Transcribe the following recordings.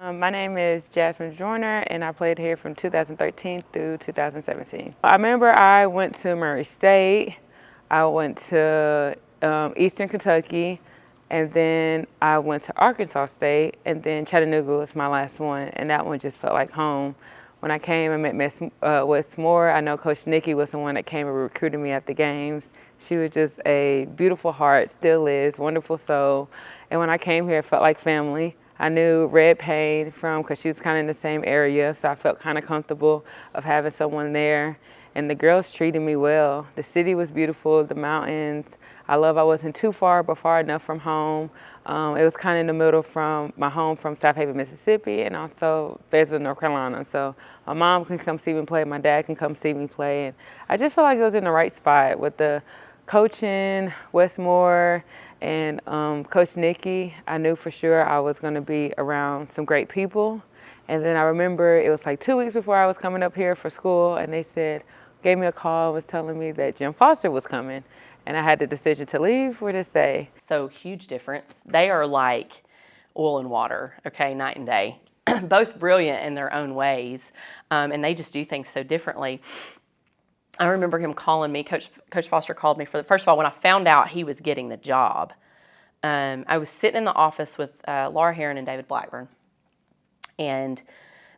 My name is Jasmine Joyner, and I played here from 2013 through 2017. I remember I went to Murray State, I went to Eastern Kentucky, and then I went to Arkansas State, and then Chattanooga was my last one, and that one just felt like home. When I came and met Wes Moore, I know Coach Nikki was the one that came and recruited me at the games. She was just a beautiful heart, still is, wonderful soul. And when I came here, it felt like family. I knew Red Payne because she was kind of in the same area, so I felt kind of comfortable of having someone there. And the girls treated me well. The city was beautiful, the mountains. I wasn't too far, but far enough from home. It was kind of in the middle from my home from South Haven, Mississippi, and also Fayetteville, North Carolina. So my mom can come see me play, my dad can come see me play. And I just felt like it was in the right spot with the coaching, Wes Moore, and Coach Nikki. I knew for sure I was going to be around some great people. And then I remember it was like 2 weeks before I was coming up here for school, and they gave me a call, was telling me that Jim Foster was coming. And I had the decision to leave or to stay. So huge difference. They are like oil and water, okay, night and day. Both brilliant in their own ways, and they just do things so differently. I remember him calling me. Coach Foster called me first of all, when I found out he was getting the job, I was sitting in the office with Laura Heron and David Blackburn, and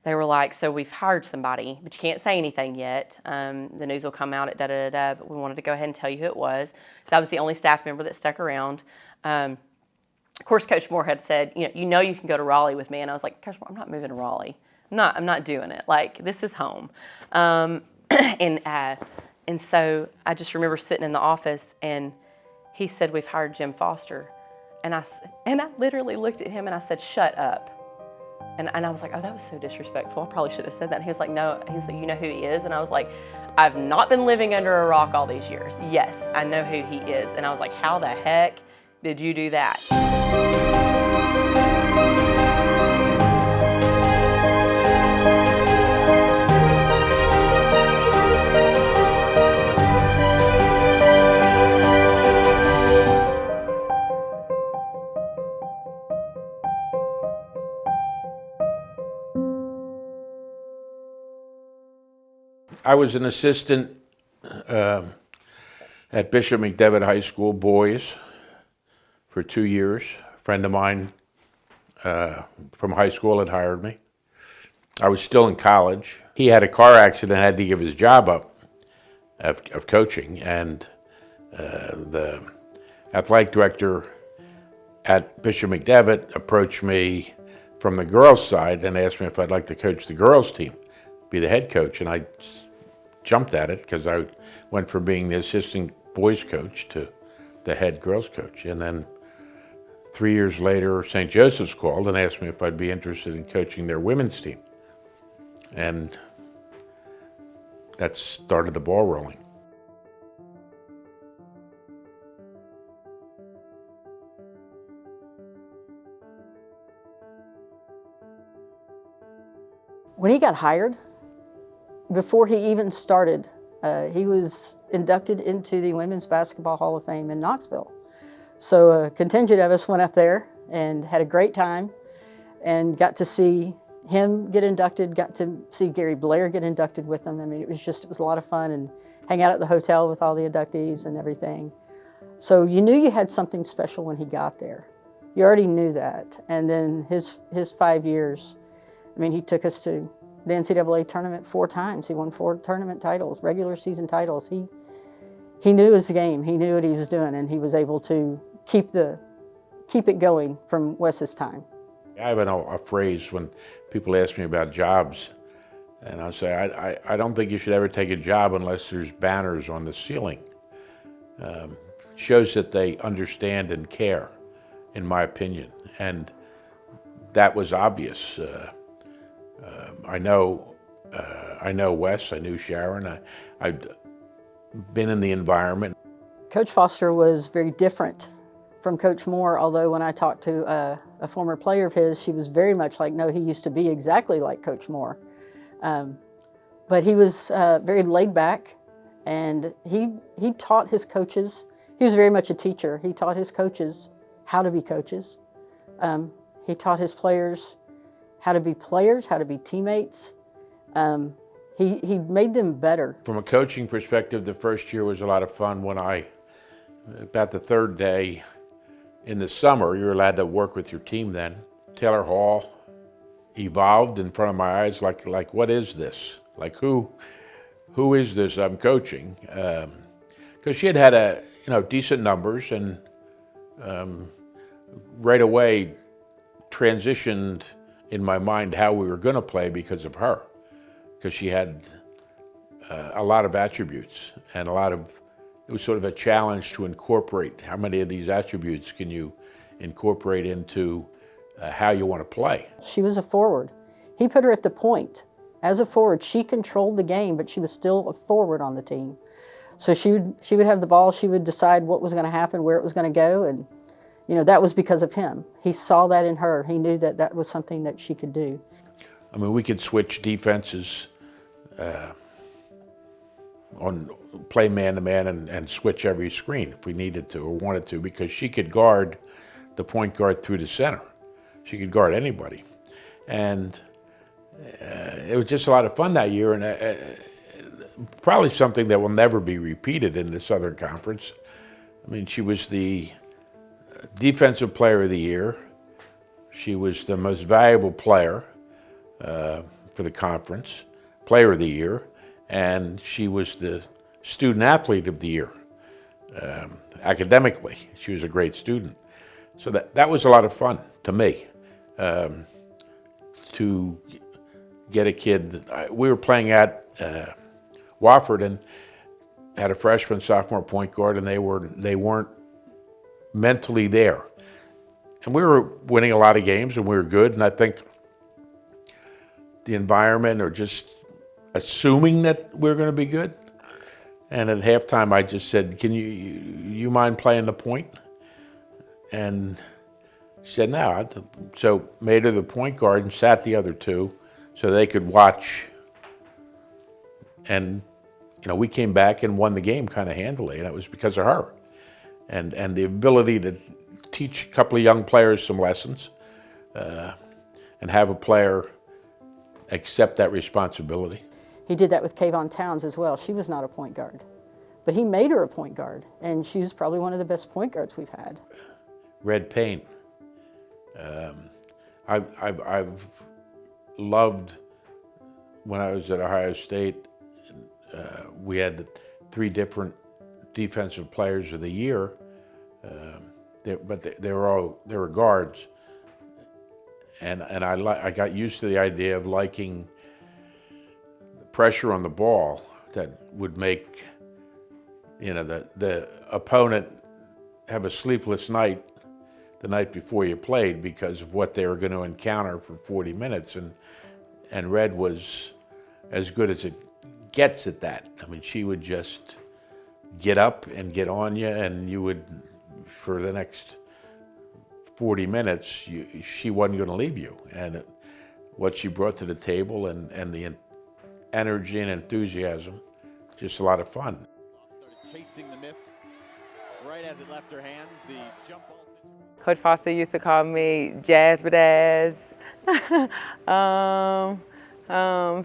they were like, so we've hired somebody, but you can't say anything yet. The news will come out at da-da-da-da, but we wanted to go ahead and tell you who it was. So I was the only staff member that stuck around. Of course, Coach Moore had said, you can go to Raleigh with me. And I was like, Coach Moore, I'm not moving to Raleigh. I'm not doing it. Like, this is home. And so I just remember sitting in the office, and he said, we've hired Jim Foster. And I literally looked at him and I said, shut up. And I was like, oh, that was so disrespectful. I probably should have said that. And he was like, no. He was like, you know who he is? And I was like, I've not been living under a rock all these years. Yes, I know who he is. And I was like, how the heck did you do that? I was an assistant at Bishop McDevitt High School, boys, for 2 years. A friend of mine from high school had hired me. I was still in college. He had a car accident, had to give his job up of coaching, and the athletic director at Bishop McDevitt approached me from the girls' side and asked me if I'd like to coach the girls' team, be the head coach, and I jumped at it because I went from being the assistant boys coach to the head girls coach. And then 3 years later, St. Joseph's called and asked me if I'd be interested in coaching their women's team. And that started the ball rolling. When he got hired, before he even started, he was inducted into the Women's Basketball Hall of Fame in Knoxville. So a contingent of us went up there and had a great time and got to see him get inducted, got to see Gary Blair get inducted with them. I mean, it was a lot of fun, and hang out at the hotel with all the inductees and everything. So you knew you had something special when he got there. You already knew that. And then his 5 years, I mean, he took us to the NCAA tournament 4 times. He won 4 tournament titles, regular season titles. He knew his game. He knew what he was doing, and he was able to keep it going from Wes's time. I have a phrase when people ask me about jobs, and I say, I don't think you should ever take a job unless there's banners on the ceiling. Shows that they understand and care, in my opinion, and that was obvious. I know Wes, I knew Sharon, I'd been in the environment. Coach Foster was very different from Coach Moore, although when I talked to a former player of his, she was very much like, no, he used to be exactly like Coach Moore. But he was very laid back, and he taught his coaches. He was very much a teacher. He taught his coaches how to be coaches. He taught his players how to be players, how to be teammates. He made them better. From a coaching perspective, the first year was a lot of fun when about the third day in the summer, you're allowed to work with your team then. Taylor Hall evolved in front of my eyes like what is this? Like who is this I'm coaching? Because she had decent numbers and right away transitioned in my mind how we were going to play because of her. Because she had a lot of attributes and it was sort of a challenge to incorporate how many of these attributes can you incorporate into how you want to play. She was a forward. He put her at the point. As a forward, she controlled the game, but she was still a forward on the team. So she would have the ball, she would decide what was going to happen, where it was going to go, and that was because of him. He saw that in her. He knew that that was something that she could do. I mean, we could switch defenses on play man-to-man and switch every screen if we needed to or wanted to, because she could guard the point guard through the center. She could guard anybody. And it was just a lot of fun that year, and probably something that will never be repeated in the Southern Conference. I mean, she was the Defensive Player of the Year. She was the most valuable player for the conference, Player of the Year, and she was the Student Athlete of the Year. Academically, she was a great student. So that was a lot of fun to me, to get a kid. We were playing at Wofford and had a freshman, sophomore point guard, and they weren't mentally there. And we were winning a lot of games, and we were good. And I think the environment, or just assuming that we were going to be good. And at halftime, I just said, "Can you mind playing the point?" And she said, "No." So made her the point guard and sat the other two so they could watch. And we came back and won the game kind of handily, and it was because of her. And the ability to teach a couple of young players some lessons and have a player accept that responsibility. He did that with Kayvon Towns as well. She was not a point guard, but he made her a point guard, and she was probably one of the best point guards we've had. Red paint. I've loved when I was at Ohio State. We had 3 different defensive players of the year, but they were guards, and I got used to the idea of liking pressure on the ball that would make the opponent have a sleepless night the night before you played because of what they were going to encounter for 40 minutes, and Red was as good as it gets at that. I mean, she would just get up and get on you, and you would, for the next 40 minutes, she wasn't going to leave you. And what she brought to the table and the energy and enthusiasm, just a lot of fun. Started chasing the miss right as it left her hands. The jump ball situation. Coach Foster used to call me Jazz Badazz.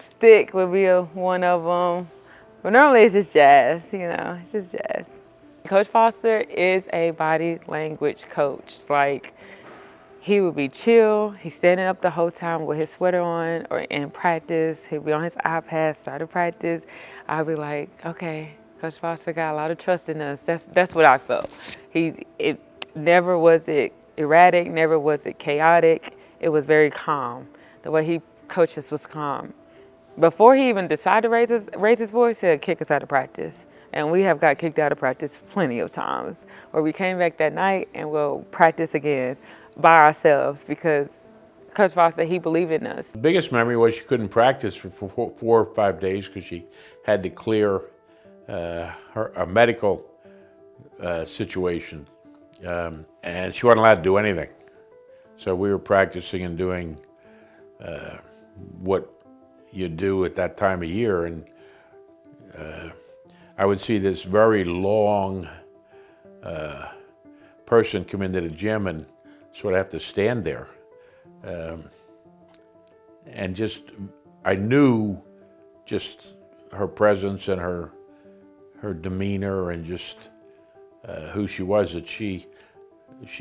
Stick would be one of them. But normally it's just jazz, it's just jazz. Coach Foster is a body language coach. Like, he would be chill. He's standing up the whole time with his sweater on, or in practice. He'd be on his iPad, started practice. I'd be like, okay, Coach Foster got a lot of trust in us. That's what I felt. It never was it erratic, never was it chaotic. It was very calm. The way he coached us was calm. Before he even decided to raise his voice, he'd kick us out of practice. And we have got kicked out of practice plenty of times, where we came back that night and we'll practice again by ourselves because Coach Foster, he believed in us. The biggest memory was she couldn't practice for 4 or 5 days because she had to clear a medical situation, and she wasn't allowed to do anything. So we were practicing and doing what you do at that time of year, and I would see this very long person come into the gym and sort of have to stand there. and just, I knew just her presence and her demeanor and just who she was, that she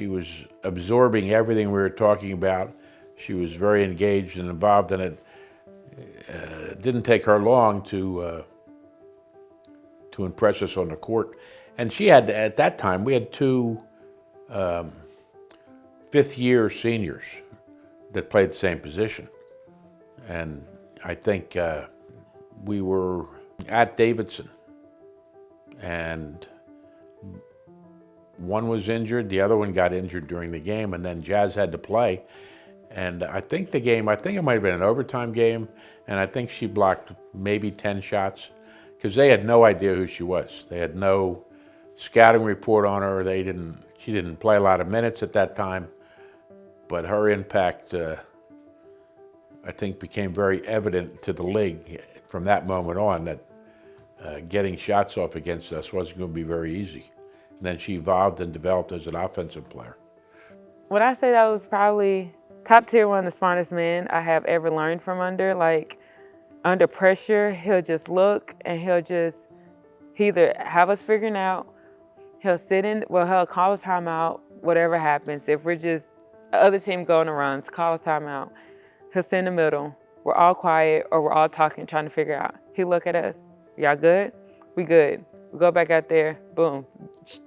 was absorbing everything we were talking about. She was very engaged and involved in it. It didn't take her long to impress us on the court. And she had, at that time, we had two fifth-year seniors that played the same position. And I think we were at Davidson, and one was injured, the other one got injured during the game, and then Jazz had to play. And I think it might have been an overtime game, and I think she blocked maybe 10 shots, because they had no idea who she was. They had no scouting report on her. She didn't play a lot of minutes at that time, but her impact, I think, became very evident to the league from that moment on, that getting shots off against us wasn't going to be very easy. And then she evolved and developed as an offensive player. Would I say that was probably top tier, one of the smartest men I have ever learned from under? Like, under pressure, he'll just look and he'll either have us figuring out, he'll call a timeout, whatever happens. If we're just, the other team going to runs, call a timeout. He'll sit in the middle. We're all quiet or we're all talking, trying to figure out. He'll look at us. Y'all good? We good. We go back out there, boom,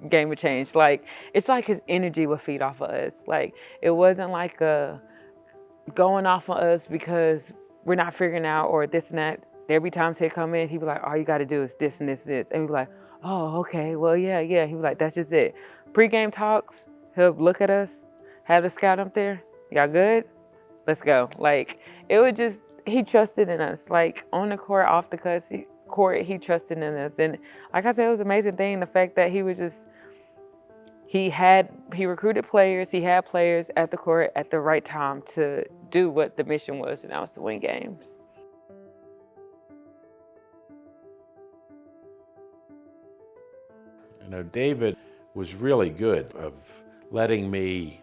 game would change. Like, it's like his energy would feed off of us. Like, it wasn't like going off on us because we're not figuring out or this and that. Every time he'd come in, he'd be like, all you got to do is this and this and this. And we'd be like, oh, okay, well, yeah. He'd be like, that's just it. Pre-game talks, he'll look at us, have the scout up there. Y'all good? Let's go. Like, it would just, he trusted in us. Like, on the court, off the court, he trusted in us. And like I said, it was an amazing thing, the fact that he recruited players, he had players at the court at the right time to do what the mission was, and that was to win games. You know, David was really good of letting me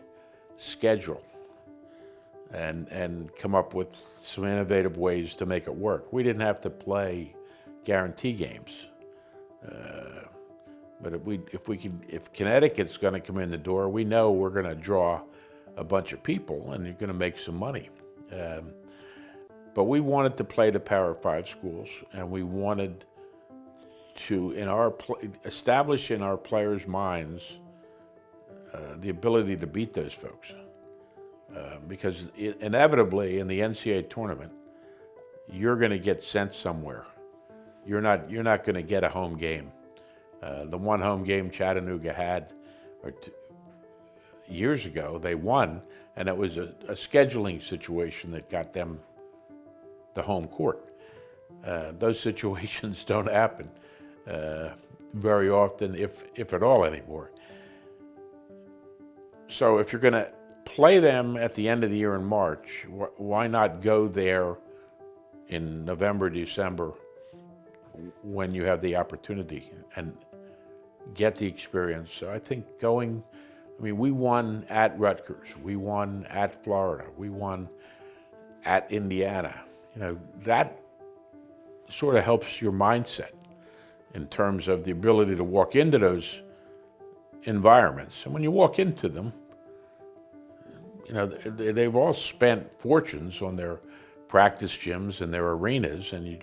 schedule and come up with some innovative ways to make it work. We didn't have to play guarantee games. But if Connecticut's going to come in the door, we know we're going to draw a bunch of people and you're going to make some money. But we wanted to play the Power 5 schools, and we wanted to, establish in our players' minds the ability to beat those folks. Because inevitably in the NCAA tournament, you're going to get sent somewhere. You're not going to get a home game. The one home game Chattanooga had years ago, they won, and it was a scheduling situation that got them the home court. Those situations don't happen very often, if at all anymore. So if you're going to play them at the end of the year in March, why not go there in November, December, when you have the opportunity and get the experience? So I think we won at Rutgers, we won at Florida, we won at Indiana. You know, that sort of helps your mindset in terms of the ability to walk into those environments. And when you walk into them, you know, they've all spent fortunes on their practice gyms and their arenas, and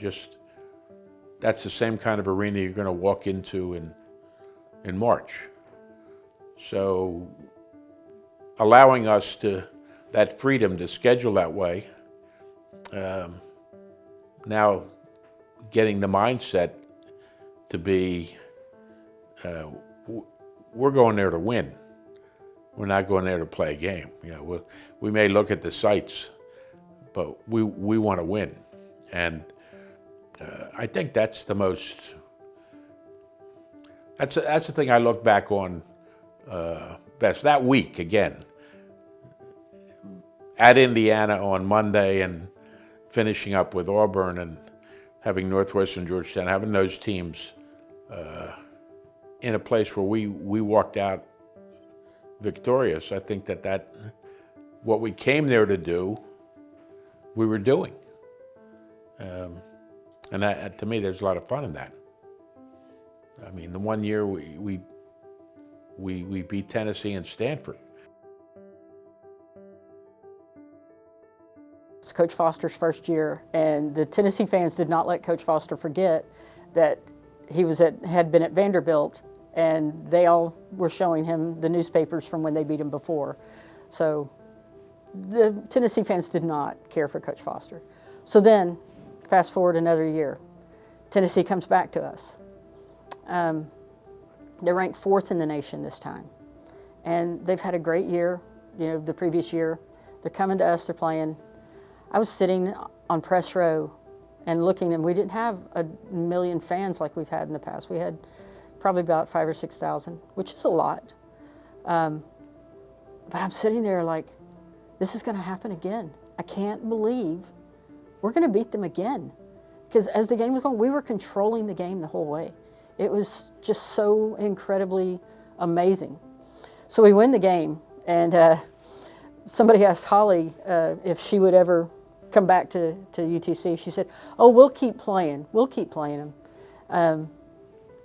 that's the same kind of arena you're going to walk into in March. So allowing us that freedom to schedule that way, now getting the mindset to be, we're going there to win. We're not going there to play a game. You know, we may look at the sights, but we want to win. And I think that's the most, that's the thing I look back on best. That week, again, at Indiana on Monday and finishing up with Auburn and having Northwestern, Georgetown, having those teams in a place where we walked out victorious. I think that what we came there to do we were doing. And that, to me, there's a lot of fun in that. I mean, the one year we beat Tennessee and Stanford. It's Coach Foster's first year, and the Tennessee fans did not let Coach Foster forget that he had been at Vanderbilt, and they all were showing him the newspapers from when they beat him before. So the Tennessee fans did not care for Coach Foster. So then, fast forward another year, Tennessee comes back to us. They're ranked 4th in the nation this time, and they've had a great year. You know, the previous year, they're coming to us. They're playing. I was sitting on press row and looking, and we didn't have a million fans like we've had in the past. We had probably about 5,000 or 6,000, which is a lot. But I'm sitting there like, this is going to happen again. I can't believe we're going to beat them again. Because as the game was going, we were controlling the game the whole way. It was just so incredibly amazing. So we win the game, and somebody asked Holly if she would ever come back to UTC. She said, "Oh, we'll keep playing. We'll keep playing them."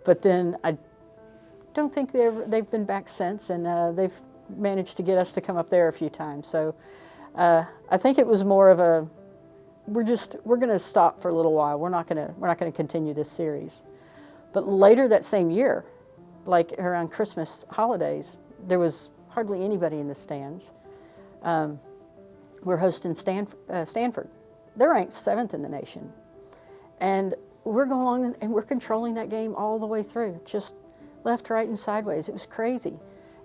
But then I don't think they've been back since, and they've managed to get us to come up there a few times. So I think it was more of a we're going to stop for a little while. We're not going to continue this series. But later that same year, like around Christmas holidays, there was hardly anybody in the stands. We're hosting Stanford. They're ranked 7th in the nation. And we're going along and we're controlling that game all the way through, just left, right, and sideways. It was crazy.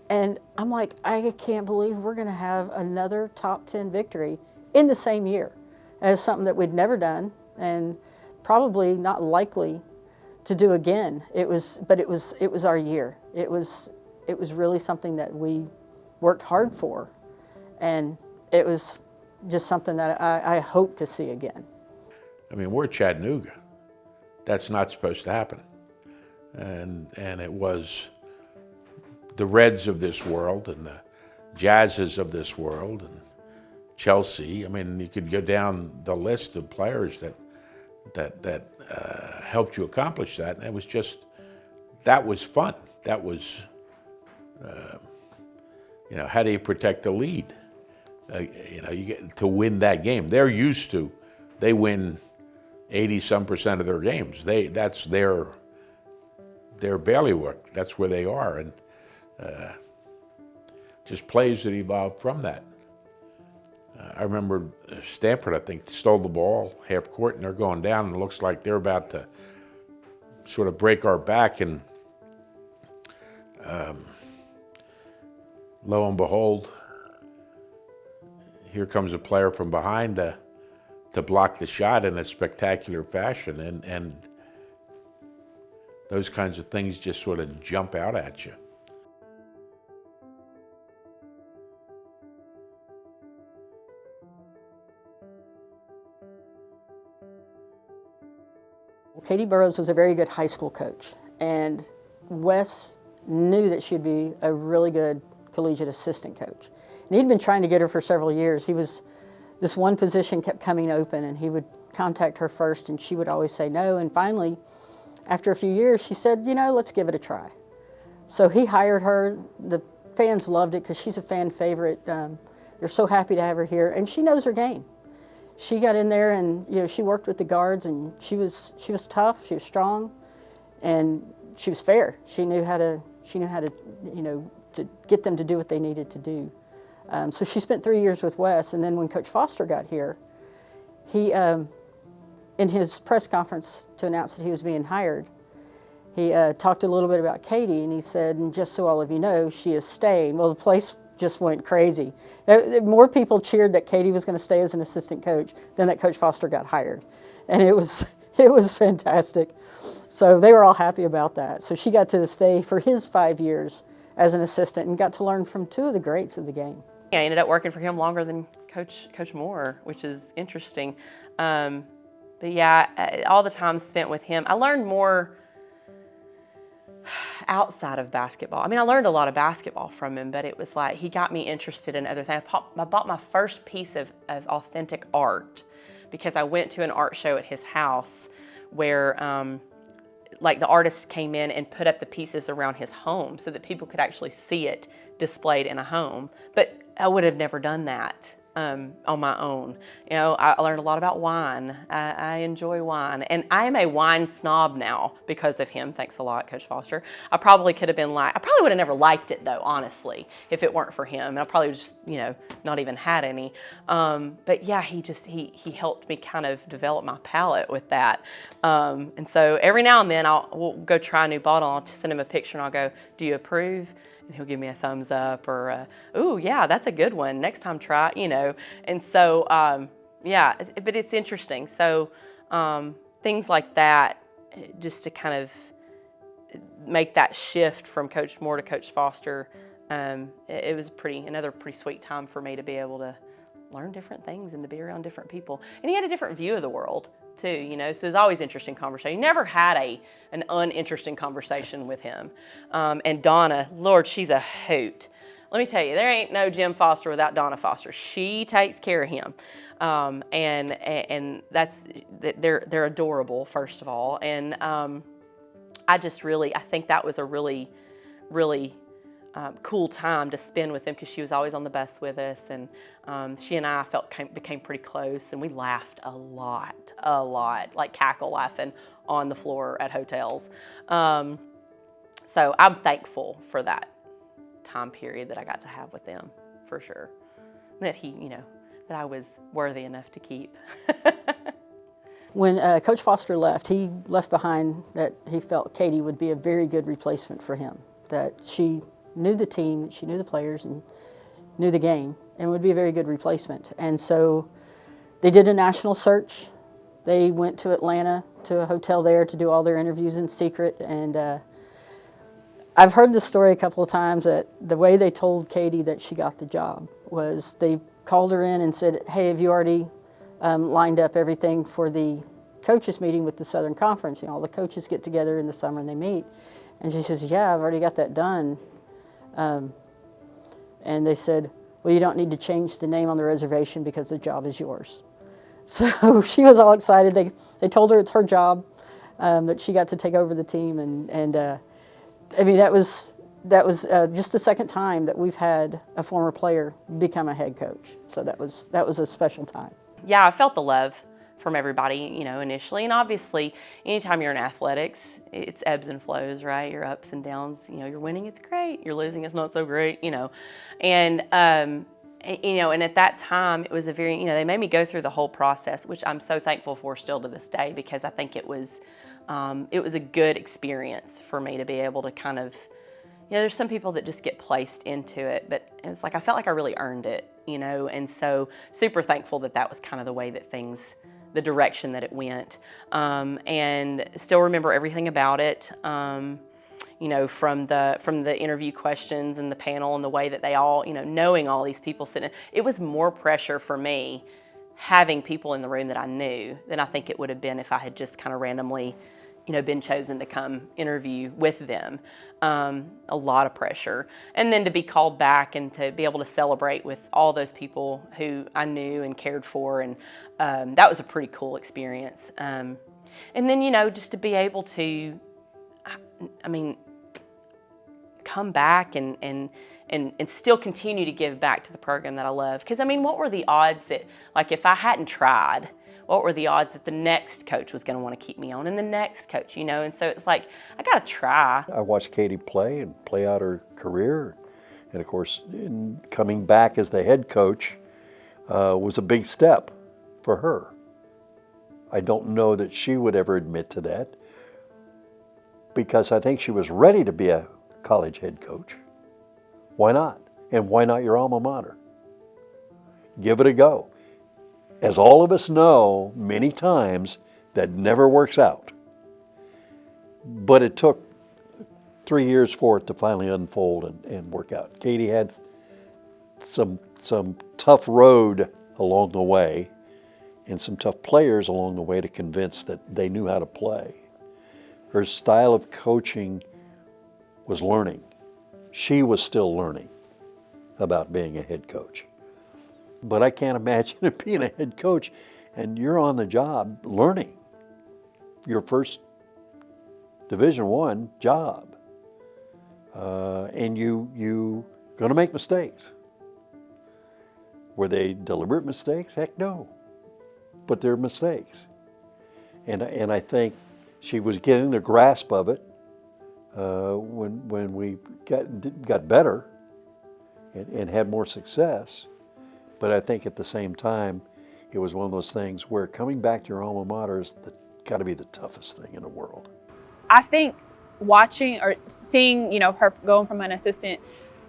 And I'm like, I can't believe we're going to have another top 10 victory in the same year. As something that we'd never done and probably not likely to do again. It was our year. It was really something that we worked hard for, and it was just something that I hope to see again. I mean, we're Chattanooga. That's not supposed to happen. And it was the Reds of this world and the Jazzes of this world and Chelsea. I mean, you could go down the list of players that helped you accomplish that. And it was just, that was fun. That was, you know, how do you protect the lead? You know, you get to win that game. They're used to, they win 80-some% of their games. That's their bailiwick. That's where they are. And just plays that evolved from that. I remember Stanford, I think, stole the ball half court, and they're going down, and it looks like they're about to sort of break our back, and lo and behold, here comes a player from behind to block the shot in a spectacular fashion, and those kinds of things just sort of jump out at you. Katie Burrows was a very good high school coach, and Wes knew that she'd be a really good collegiate assistant coach. And he'd been trying to get her for several years. This one position kept coming open, and he would contact her first, and she would always say no. And finally, after a few years, she said, you know, let's give it a try. So he hired her. The fans loved it because she's a fan favorite. They're so happy to have her here, and she knows her game. She got in there, and you know, she worked with the guards, and she was tough, she was strong, and she was fair. She knew how to you know, to get them to do what they needed to do. So she spent 3 years with Wes, and then when Coach Foster got here, he in his press conference to announce that he was being hired, he talked a little bit about Katie, and he said, and just so all of you know, she is staying. Well, the place just went crazy. More people cheered that Katie was going to stay as an assistant coach than that Coach Foster got hired. And it was fantastic. So they were all happy about that. So she got to stay for his 5 years as an assistant and got to learn from two of the greats of the game. I ended up working for him longer than Coach Moore, which is interesting. But yeah, all the time spent with him, I learned more outside of basketball. I mean, I learned a lot of basketball from him, but it was like he got me interested in other things. I bought my first piece of authentic art because I went to an art show at his house where like the artists came in and put up the pieces around his home so that people could actually see it displayed in a home. But I would have never done that on my own. You know, I learned a lot about wine. I enjoy wine, and I am a wine snob now because of him. Thanks a lot, Coach Foster. I probably could have been I probably would have never liked it though, honestly, if it weren't for him. And I probably just, you know, not even had any. But yeah, he helped me kind of develop my palate with that. And so every now and then we'll go try a new bottle. I'll send him a picture and I'll go, "Do you approve?" And he'll give me a thumbs up or, "Ooh, yeah, that's a good one. Next time try," you know. And so, yeah, but it's interesting. So things like that, just to kind of make that shift from Coach Moore to Coach Foster, it was another pretty sweet time for me to be able to learn different things and to be around different people. And he had a different view of the world too, you know, so there's always interesting conversation. You never had an uninteresting conversation with him. And Donna, Lord, she's a hoot. Let me tell you, there ain't no Jim Foster without Donna Foster. She takes care of him. And that's, they're adorable, first of all. And I think that was a really cool time to spend with them because she was always on the bus with us, and she and I became pretty close, and we laughed a lot, like cackle laughing on the floor at hotels. So I'm thankful for that time period that I got to have with them, for sure. That that I was worthy enough to keep. When Coach Foster left, he left behind that he felt Katie would be a very good replacement for him, that she knew the team, she knew the players, and knew the game, and would be a very good replacement. And so they did a national search. They went to Atlanta, to a hotel there, to do all their interviews in secret. And I've heard the story a couple of times that the way they told Katie that she got the job was they called her in and said, "Hey, have you already lined up everything for the coaches meeting with the Southern Conference? You know, all the coaches get together in the summer and they meet." And she says, "Yeah, I've already got that done." And they said, "Well, you don't need to change the name on the reservation because the job is yours." So she was all excited. They told her it's her job, that she got to take over the team. And I mean, that was just the second time that we've had a former player become a head coach. So that was a special time. Yeah, I felt the love from everybody, you know, initially. And obviously, anytime you're in athletics, it's ebbs and flows, right? Your ups and downs. You know, you're winning, it's great. You're losing, it's not so great, you know. And, you know, and at that time, it was a very, you know, they made me go through the whole process, which I'm so thankful for still to this day, because I think it was a good experience for me to be able to kind of, you know, there's some people that just get placed into it, but it was like I felt like I really earned it, you know, and so super thankful that was kind of the way that things, the direction that it went, and still remember everything about it, you know, from the interview questions and the panel and the way that they all, you know, knowing all these people sitting, it was more pressure for me having people in the room that I knew than I think it would have been if I had just kind of randomly, you know, been chosen to come interview with them. A lot of pressure. And then to be called back and to be able to celebrate with all those people who I knew and cared for. And that was a pretty cool experience. And then, you know, just to be able to, I mean, come back and still continue to give back to the program that I love. Because, I mean, what were the odds that, like, if I hadn't tried, what were the odds that the next coach was going to want to keep me on and the next coach, you know? And so it's like, I got to try. I watched Katie play out her career. And of course, coming back as the head coach was a big step for her. I don't know that she would ever admit to that, because I think she was ready to be a college head coach. Why not? And why not your alma mater? Give it a go. As all of us know, many times that never works out. But it took 3 years for it to finally unfold and work out. Katie had some tough road along the way and some tough players along the way to convince that they knew how to play. Her style of coaching was learning. She was still learning about being a head coach. But I can't imagine being a head coach and you're on the job learning your first Division I job. And you going to make mistakes. Were they deliberate mistakes? Heck no. But they're mistakes. And I think she was getting the grasp of it when we got better and had more success. But I think at the same time, it was one of those things where coming back to your alma mater is got to be the toughest thing in the world. I think watching or seeing, her going from an assistant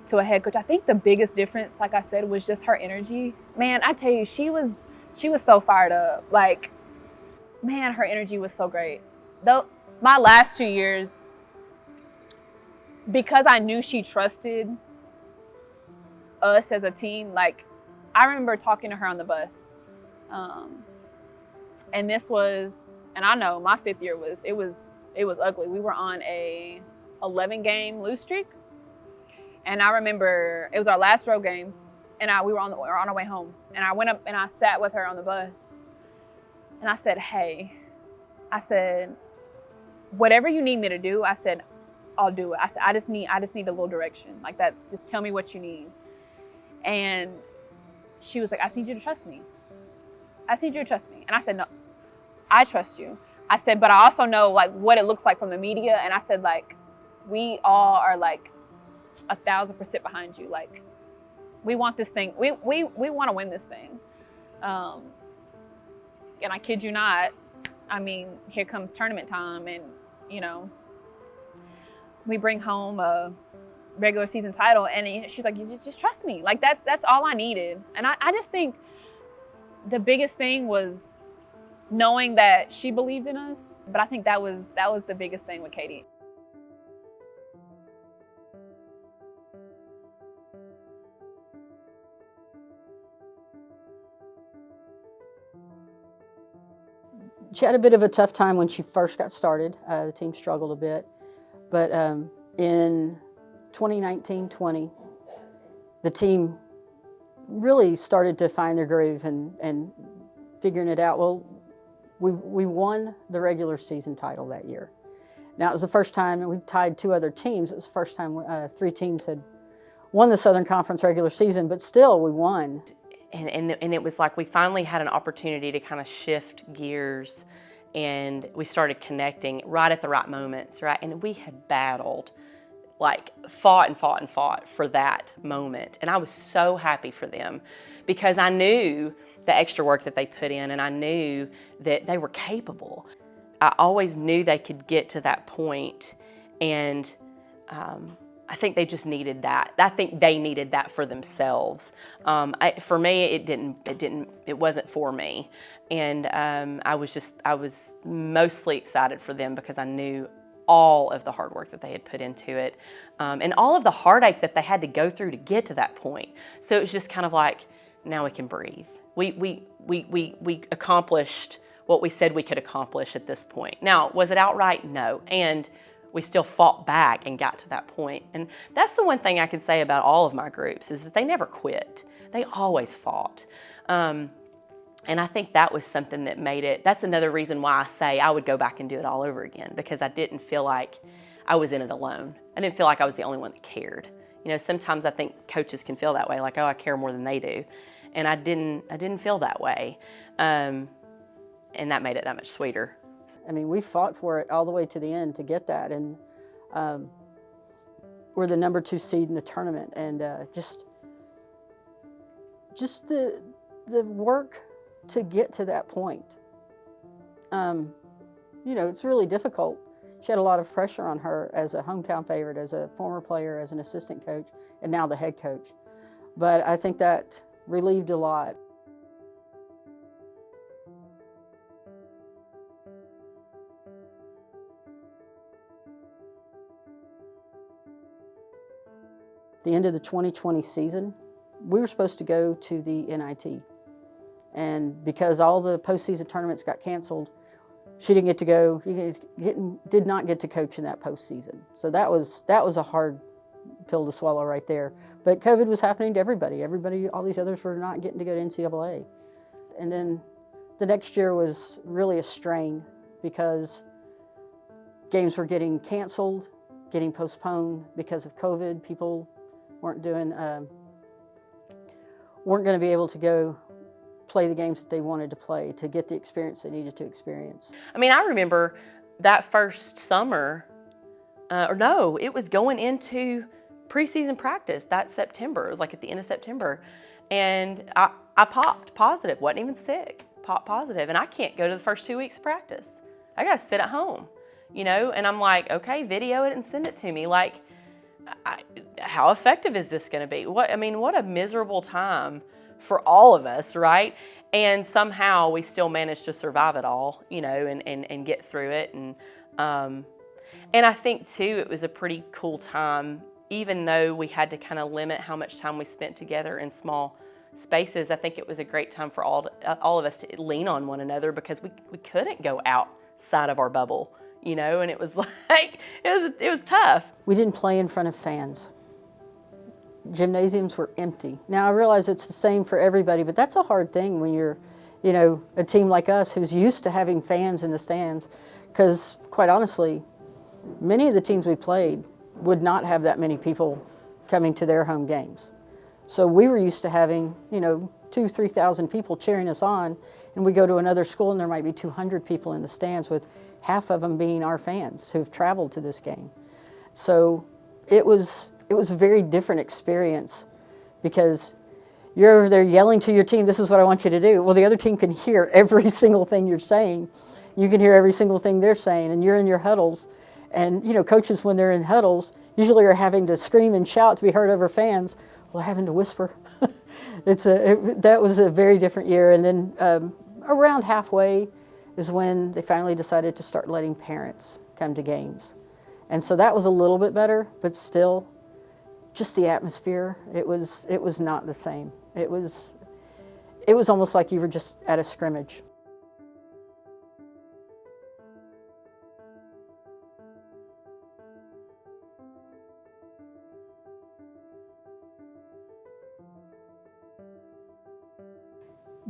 to a head coach, I think the biggest difference, like I said, was just her energy. Man, I tell you, she was so fired up. Like, man, her energy was so great. Though my last 2 years, because I knew she trusted us as a team, like, I remember talking to her on the bus. And this was, and I know my 5th year it was ugly. We were on a 11-game lose streak. And I remember it was our last road game, and we were on our way home. And I went up and I sat with her on the bus, and I said, "Hey," I said, "whatever you need me to do," I said, "I'll do it." I said, I just need a little direction. Like, that's just tell me what you need. And she was like, "I just need you to trust me. I just need you to trust me." And I said, "No, I trust you." I said, "But I also know, like, what it looks like from the media." And I said, like, we all are like 1,000% behind you. Like, we want this thing. We want to win this thing. And I kid you not, I mean, here comes tournament time, and we bring home a regular season title, and she's like, "You just trust me." Like, that's all I needed. And I just think the biggest thing was knowing that she believed in us. But I think that was the biggest thing with Katie. She had a bit of a tough time when she first got started. The team struggled a bit. But in 2019-20, the team really started to find their groove and figuring it out. Well, we won the regular season title that year. Now, it was the first time, and we tied 2 other teams. It was the first time 3 teams had won the Southern Conference regular season, but still, we won. And it was like we finally had an opportunity to kind of shift gears, and we started connecting right at the right moments, right? And we had battled, like fought for that moment. And I was so happy for them because I knew the extra work that they put in, and I knew that they were capable. I always knew they could get to that point, and I think they just needed that. I think they needed that for themselves. For me, it wasn't for me. And I was mostly excited for them because I knew all of the hard work that they had put into it, and all of the heartache that they had to go through to get to that point. So it was just kind of like, now we can breathe. We accomplished what we said we could accomplish at this point. Now, was it outright? No. And we still fought back and got to that point. And that's the one thing I can say about all of my groups is that they never quit. They always fought. And I think that was something that made it, that's another reason why I say I would go back and do it all over again, because I didn't feel like I was in it alone. I didn't feel like I was the only one that cared. Sometimes I think coaches can feel that way, like, oh, I care more than they do. And I didn't feel that way. And that made it that much sweeter. I mean, we fought for it all the way to the end to get that, and we're the number 2 seed in the tournament, and just the work to get to that point. It's really difficult. She had a lot of pressure on her as a hometown favorite, as a former player, as an assistant coach, and now the head coach. But I think that relieved a lot. The end of the 2020 season, we were supposed to go to the NIT. And because all the postseason tournaments got canceled, she didn't get to go. Did not get to coach in that postseason. So that was a hard pill to swallow right there. But COVID was happening to everybody. All these others were not getting to go to NCAA. And then The next year was really a strain because games were getting canceled, getting postponed because of COVID. People weren't going to be able to go play the games that they wanted to play to get the experience they needed to experience. I mean, I remember that first summer, it was going into preseason practice that September. It was like at the end of September. And I popped positive, wasn't even sick, popped positive. And I can't go to the first 2 weeks of practice. I got to sit at home, and I'm like, okay, video it and send it to me. Like, how effective is this going to be? What a miserable time for all of us, right? And somehow we still managed to survive it all, and get through it. And I think too, it was a pretty cool time, even though we had to kind of limit how much time we spent together in small spaces. I think it was a great time for all of us to lean on one another because we couldn't go outside of our bubble, and it was like, it was tough. We didn't play in front of fans. Gymnasiums were empty. Now I realize it's the same for everybody, but that's a hard thing when you're, a team like us who's used to having fans in the stands, because quite honestly, many of the teams we played would not have that many people coming to their home games. So we were used to having, 2,000-3,000 people cheering us on, and we go to another school and there might be 200 people in the stands, with half of them being our fans who've traveled to this game. So it was a very different experience because you're over there yelling to your team, this is what I want you to do. Well, the other team can hear every single thing you're saying. You can hear every single thing they're saying, and you're in your huddles. And, coaches, when they're in huddles, usually are having to scream and shout to be heard over fans. Well, they're having to whisper. That was a very different year. And then around halfway is when they finally decided to start letting parents come to games. And so that was a little bit better, but still, just the atmosphere, it was not the same. It was almost like you were just at a scrimmage.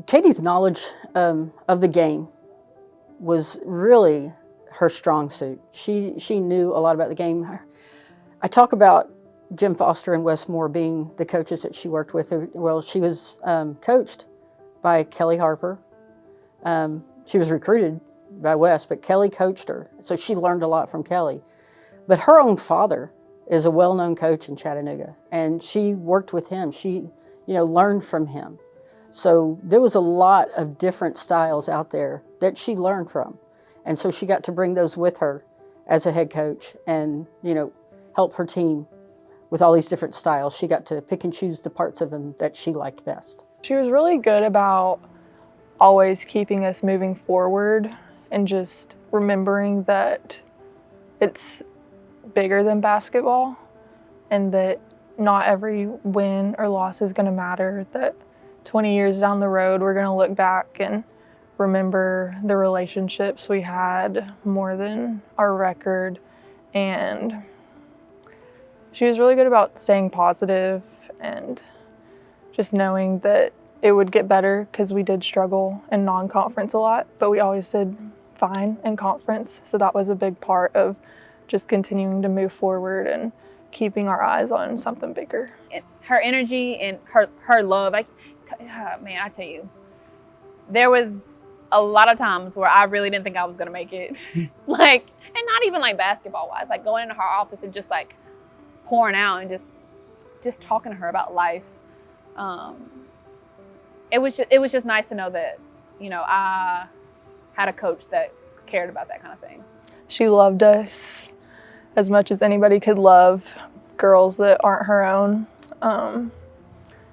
Katie's knowledge of the game was really her strong suit. She knew a lot about the game. I talk about Jim Foster and Wes Moore being the coaches that she worked with. Well, she was coached by Kelly Harper. She was recruited by Wes, but Kelly coached her. So she learned a lot from Kelly. But her own father is a well-known coach in Chattanooga, and she worked with him. She, learned from him. So there was a lot of different styles out there that she learned from. And so she got to bring those with her as a head coach and, help her team with all these different styles. She got to pick and choose the parts of them that she liked best. She was really good about always keeping us moving forward and just remembering that it's bigger than basketball and that not every win or loss is going to matter, that 20 years down the road, we're going to look back and remember the relationships we had more than our record. And she was really good about staying positive and just knowing that it would get better because we did struggle in non-conference a lot, but we always did fine in conference. So that was a big part of just continuing to move forward and keeping our eyes on something bigger. Her energy and her love, I tell you, there was a lot of times where I really didn't think I was gonna make it. And not even basketball wise, going into her office and just pouring out and just talking to her about life. It was just nice to know that, I had a coach that cared about that kind of thing. She loved us as much as anybody could love girls that aren't her own.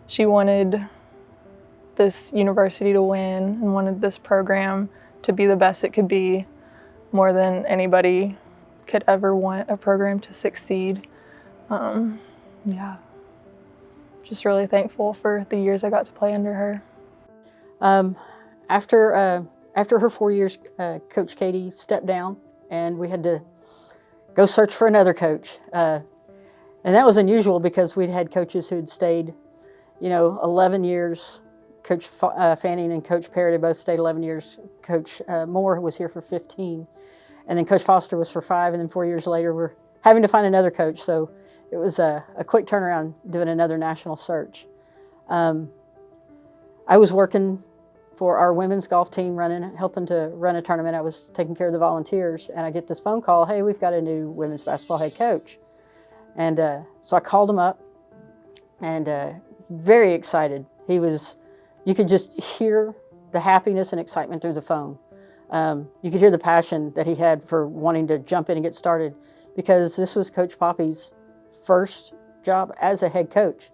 She wanted this university to win and wanted this program to be the best it could be, more than anybody could ever want a program to succeed. Just really thankful for the years I got to play under her. After her 4 years, Coach Katie stepped down, and we had to go search for another coach. And that was unusual because we'd had coaches who'd stayed, 11 years Coach Fanning and Coach Perry both stayed 11 years. Coach Moore was here for 15. And then Coach Foster was for 5. And then 4 years later, we're having to find another coach. So it was a quick turnaround doing another national search. I was working for our women's golf team, helping to run a tournament. I was taking care of the volunteers, and I get this phone call, hey, we've got a new women's basketball head coach. And so I called him up, and very excited. You could just hear the happiness and excitement through the phone. You could hear the passion that he had for wanting to jump in and get started, because this was Coach Poppie's first job as a head coach.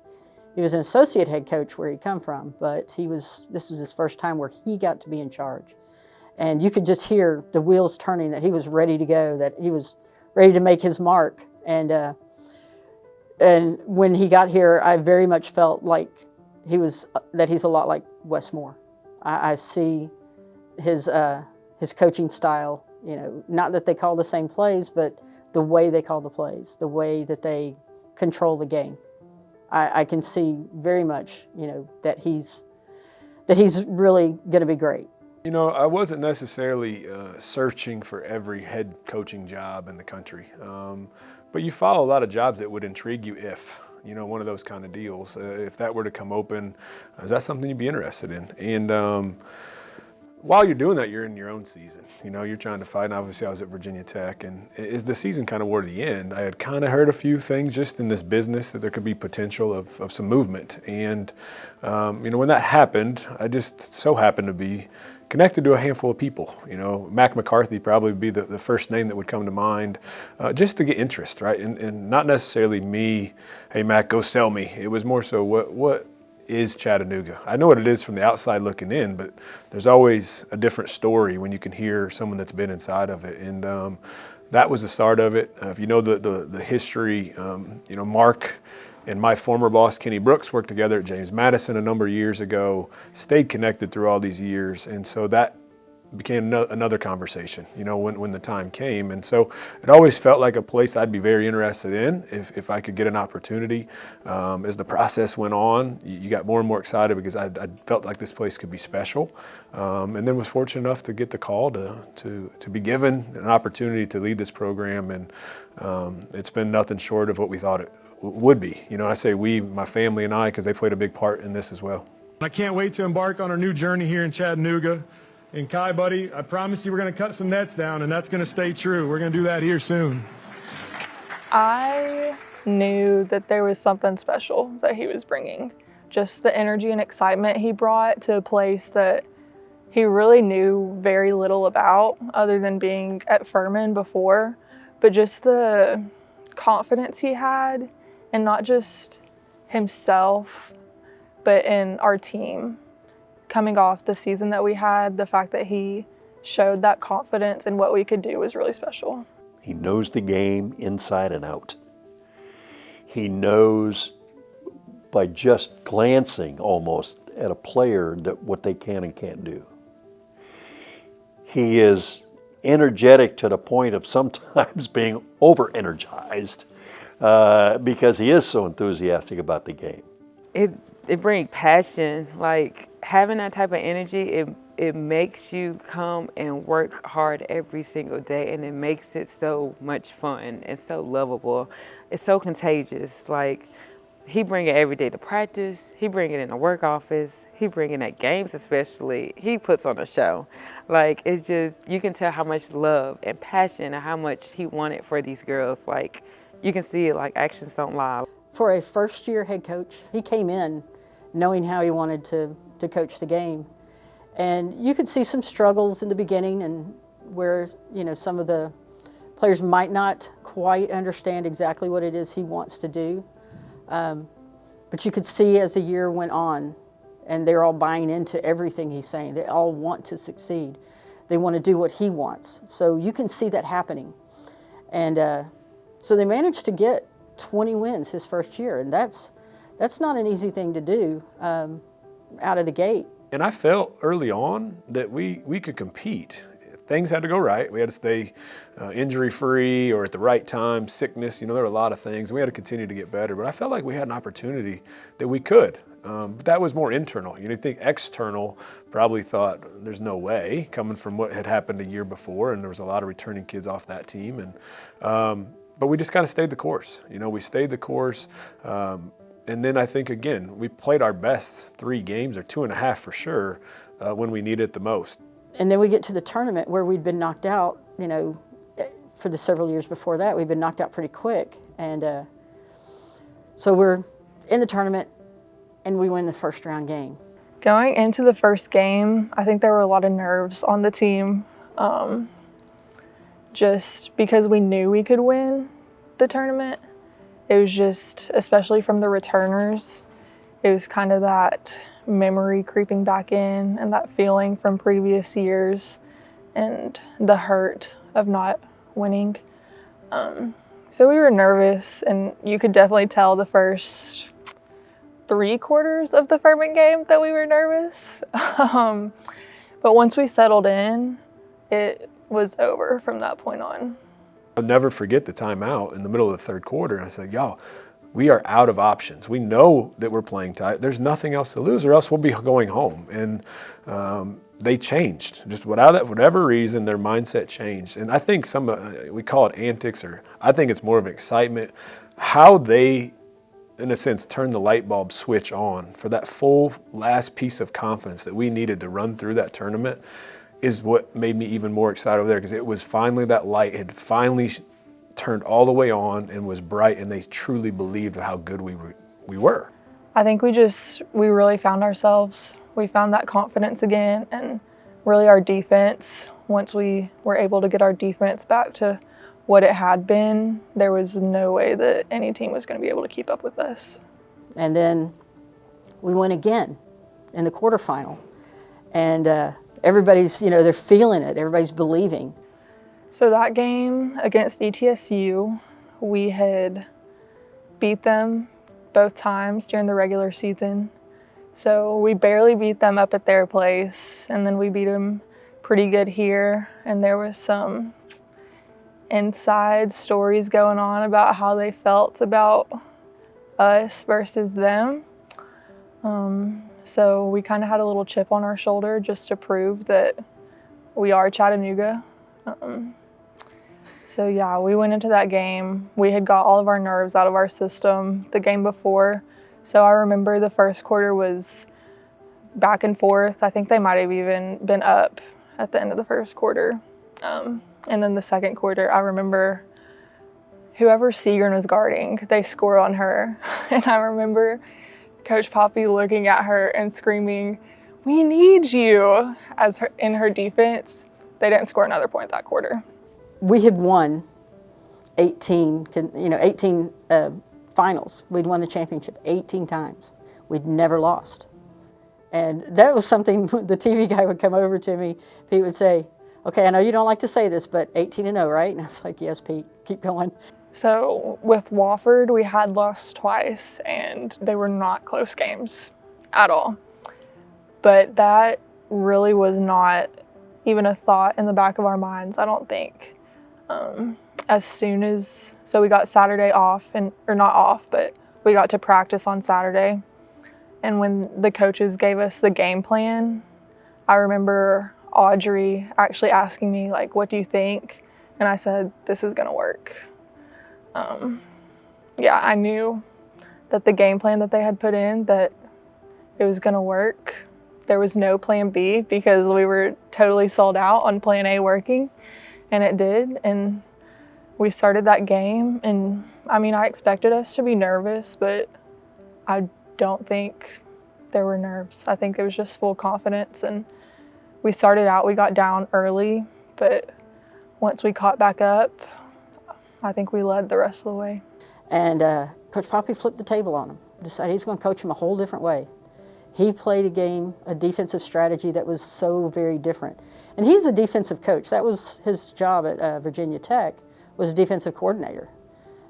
He was an associate head coach where he'd come from, but this was his first time where he got to be in charge. And you could just hear the wheels turning, that he was ready to go, that he was ready to make his mark. And when he got here, I very much felt like he's a lot like Wes Moore. I see his coaching style, not that they call the same plays, but the way they call the plays, the way that they control the game. I can see very much, that he's really going to be great. I wasn't necessarily searching for every head coaching job in the country, but you follow a lot of jobs that would intrigue you if, one of those kind of deals. If that were to come open, is that something you'd be interested in? And while you're doing that, you're in your own season. You're trying to fight. And obviously, I was at Virginia Tech, and as the season kind of wore to the end, I had kind of heard a few things just in this business that there could be potential of some movement. And when that happened, I just so happened to be connected to a handful of people. Mac McCarthy probably would be the first name that would come to mind, just to get interest, right? And not necessarily me, hey Mac, go sell me. It was more so what is Chattanooga? I know what it is from the outside looking in, but there's always a different story when you can hear someone that's been inside of it. And that was the start of it. If you know the history, Mark and my former boss, Kenny Brooks, worked together at James Madison a number of years ago, stayed connected through all these years. And so that became another conversation, when the time came. And so it always felt like a place I'd be very interested in if I could get an opportunity. As the process went on, you got more and more excited because I felt like this place could be special. And then was fortunate enough to get the call to be given an opportunity to lead this program. And it's been nothing short of what we thought it would be. I say we, my family and I, because they played a big part in this as well. I can't wait to embark on our new journey here in Chattanooga. And Kai, buddy, I promise you we're going to cut some nets down, and that's going to stay true. We're going to do that here soon. I knew that there was something special that he was bringing. Just the energy and excitement he brought to a place that he really knew very little about other than being at Furman before. But just the confidence he had, and not just himself, but in our team. Coming off the season that we had, the fact that he showed that confidence in what we could do was really special. He knows the game inside and out. He knows by just glancing almost at a player that what they can and can't do. He is energetic to the point of sometimes being over-energized because he is so enthusiastic about the game. It brings passion. Like having that type of energy, it makes you come and work hard every single day, and it makes it so much fun and so lovable. It's so contagious. Like he bring it every day to practice. He bring it in the work office. He bring it at games especially. He puts on a show. Like it's just, you can tell how much love and passion and how much he wanted for these girls. Like you can see it, like actions don't lie. For a first-year head coach, he came in knowing how he wanted to coach the game. And you could see some struggles in the beginning, and where some of the players might not quite understand exactly what it is he wants to do. But you could see as the year went on, and they're all buying into everything he's saying. They all want to succeed. They want to do what he wants. So you can see that happening. And so they managed to get 20 wins his first year, and that's not an easy thing to do out of the gate. And I felt early on that we could compete. Things had to go right. We had to stay injury-free or at the right time, sickness, there were a lot of things. We had to continue to get better, but I felt like we had an opportunity that we could. But that was more internal. You think external probably thought there's no way, coming from what had happened a year before, and there was a lot of returning kids off that team. And but we just kind of stayed the course. We stayed the course. And then I think, again, we played our best 3 games, or 2.5 for sure, when we needed it the most. And then we get to the tournament where we'd been knocked out, for the several years before that, we'd been knocked out pretty quick. And so we're in the tournament and we win the first round game. Going into the first game, I think there were a lot of nerves on the team, just because we knew we could win the tournament. It was just, especially from the returners, it was kind of that memory creeping back in and that feeling from previous years and the hurt of not winning. So we were nervous, and you could definitely tell the first 3 quarters of the Furman game that we were nervous. But once we settled in, it was over from that point on. I'll never forget the timeout in the middle of the 3rd quarter. And I said, y'all, we are out of options. We know that we're playing tight. There's nothing else to lose, or else we'll be going home. And they changed. Just whatever reason, their mindset changed. And I think we call it antics, or I think it's more of an excitement. How they, in a sense, turned the light bulb switch on for that full last piece of confidence that we needed to run through that tournament is what made me even more excited over there, because it was finally, that light had finally turned all the way on and was bright, and they truly believed how good we were. I think we really found ourselves. We found that confidence again, and really our defense, once we were able to get our defense back to what it had been, there was no way that any team was going to be able to keep up with us. And then we win again in the quarterfinal. And everybody's, they're feeling it. Everybody's believing. So that game against ETSU, we had beat them both times during the regular season. So we barely beat them up at their place, and then we beat them pretty good here. And there was some inside stories going on about how they felt about us versus them. So we kind of had a little chip on our shoulder just to prove that we are Chattanooga. So yeah, we went into that game. We had got all of our nerves out of our system the game before. So I remember the first quarter was back and forth. I think they might have even been up at the end of the first quarter. And then the second quarter, I remember whoever Seagren was guarding, they scored on her. And I remember Coach Poppie looking at her and screaming, "We need you," in her defense. They didn't score another point that quarter. We had won 18 finals. We'd won the championship 18 times. We'd never lost. And that was something the TV guy would come over to me. Pete would say, "Okay, I know you don't like to say this, but 18-0, right?" And I was like, "Yes, Pete, keep going." So with Wofford, we had lost twice, and they were not close games at all. But that really was not even a thought in the back of our minds, I don't think. So we got Saturday off, or not off, but we got to practice on Saturday. And when the coaches gave us the game plan, I remember Audrey actually asking me, like, "What do you think?" And I said, "This is gonna work." Yeah, I knew that the game plan that they had put in, that it was gonna work. There was no plan B because we were totally sold out on plan A working, and it did. And we started that game, and I mean, I expected us to be nervous, but I don't think there were nerves. I think it was just full confidence. And we started out, we got down early, but once we caught back up, I think we led the rest of the way. And Coach Poppie flipped the table on him, decided he's going to coach him a whole different way. He played a defensive strategy that was so very different. And he's a defensive coach. That was his job at Virginia Tech, was a defensive coordinator.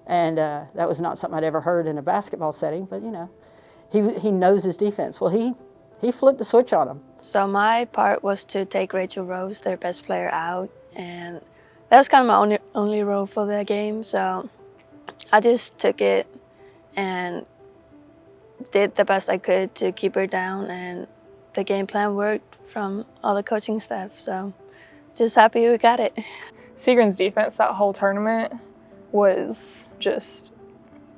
And that was not something I'd ever heard in a basketball setting, but he knows his defense. Well, he flipped the switch on him. So my part was to take Rachel Rose, their best player, out, and that was kind of my only role for the game. So I just took it and did the best I could to keep her down, and the game plan worked from all the coaching staff. So just happy we got it. Seagram's defense that whole tournament was just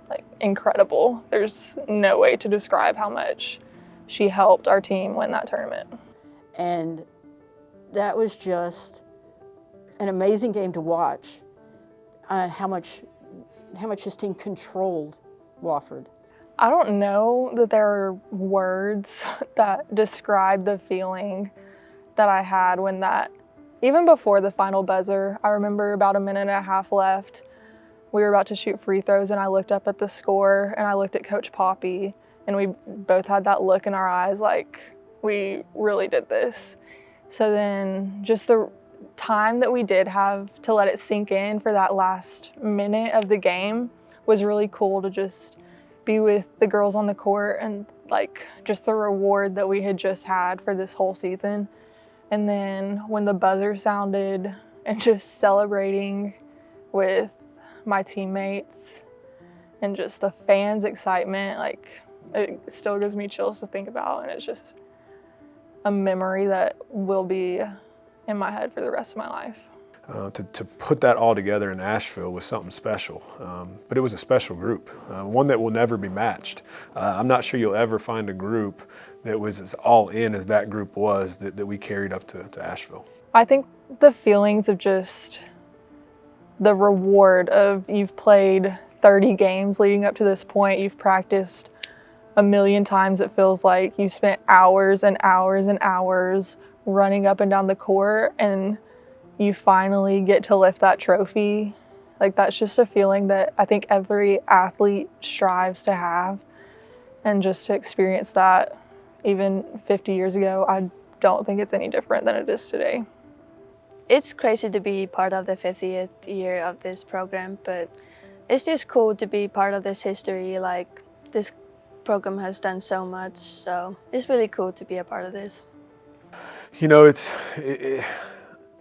like incredible. There's no way to describe how much she helped our team win that tournament. And that was just an amazing game to watch. How much this team controlled Wofford. I don't know that there are words that describe the feeling that I had when even before the final buzzer, I remember about a minute and a half left. We were about to shoot free throws, and I looked up at the score, and I looked at Coach Poppie, and we both had that look in our eyes like we really did this. So then just the time that we did have to let it sink in for that last minute of the game was really cool to just be with the girls on the court and like just the reward that we had just had for this whole season. And then when the buzzer sounded and just celebrating with my teammates and just the fans' excitement, like it still gives me chills to think about, and it's just a memory that will be in my head for the rest of my life. To put that all together in Asheville was something special, but it was a special group, one that will never be matched. I'm not sure you'll ever find a group that was as all in as that group was that we carried up to Asheville. I think the feelings of just the reward of you've played 30 games leading up to this point, you've practiced a million times, it feels like you spent hours and hours and hours running up and down the court, and you finally get to lift that trophy. Like that's just a feeling that I think every athlete strives to have, and just to experience that even 50 years ago, I don't think it's any different than it is today. It's crazy to be part of the 50th year of this program, but it's just cool to be part of this history. Like this program has done so much, so it's really cool to be a part of this. You know,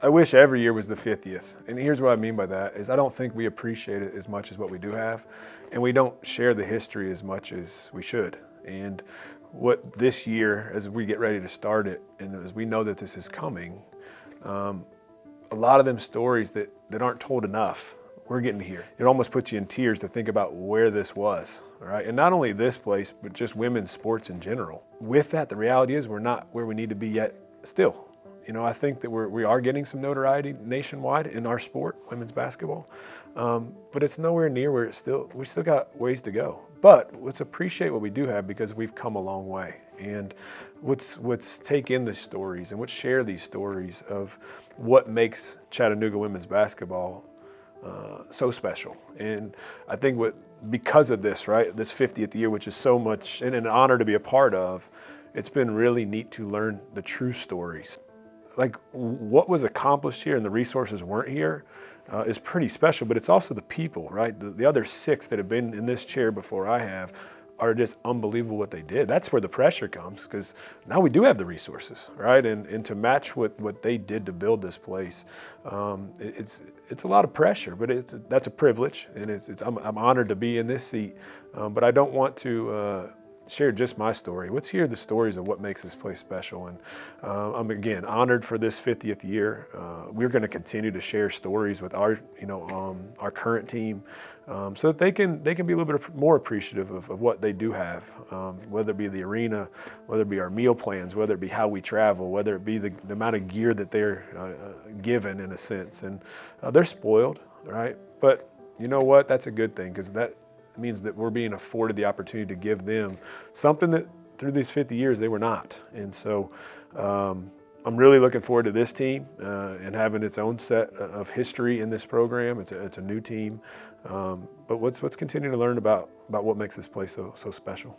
I wish every year was the 50th, and here's what I mean by that is I don't think we appreciate it as much as what we do have, and we don't share the history as much as we should. And what this year, as we get ready to start it, and as we know that this is coming, a lot of them stories that aren't told enough, we're getting to hear. It almost puts you in tears to think about where this was, all right? And not only this place, but just women's sports in general. With that, the reality is we're not where we need to be yet still. You know, I think that we are getting some notoriety nationwide in our sport, women's basketball, but it's nowhere near where we still got ways to go. But let's appreciate what we do have, because we've come a long way. And let's take in the stories and let's share these stories of what makes Chattanooga women's basketball so special. And I think because of this, right, this 50th year, which is so much and an honor to be a part of, it's been really neat to learn the true stories. Like what was accomplished here and the resources weren't here is pretty special, but it's also the people, right? The other 6 that have been in this chair before I have are just unbelievable what they did. That's where the pressure comes, because now we do have the resources, right? And to match what they did to build this place, it's a lot of pressure, but that's a privilege, and I'm honored to be in this seat, but I don't want to share just my story. Let's hear the stories of what makes this place special. And I'm again honored for this 50th year. We're going to continue to share stories with our current team, so that they can be a little bit more appreciative of what they do have, whether it be the arena, whether it be our meal plans, whether it be how we travel, whether it be the amount of gear that they're given in a sense. And they're spoiled, right? But you know what? That's a good thing, because that means that we're being afforded the opportunity to give them something that through these 50 years they were not. And so I'm really looking forward to this team and having its own set of history in this program. It's a new team, but let's continue to learn about what makes this place so special.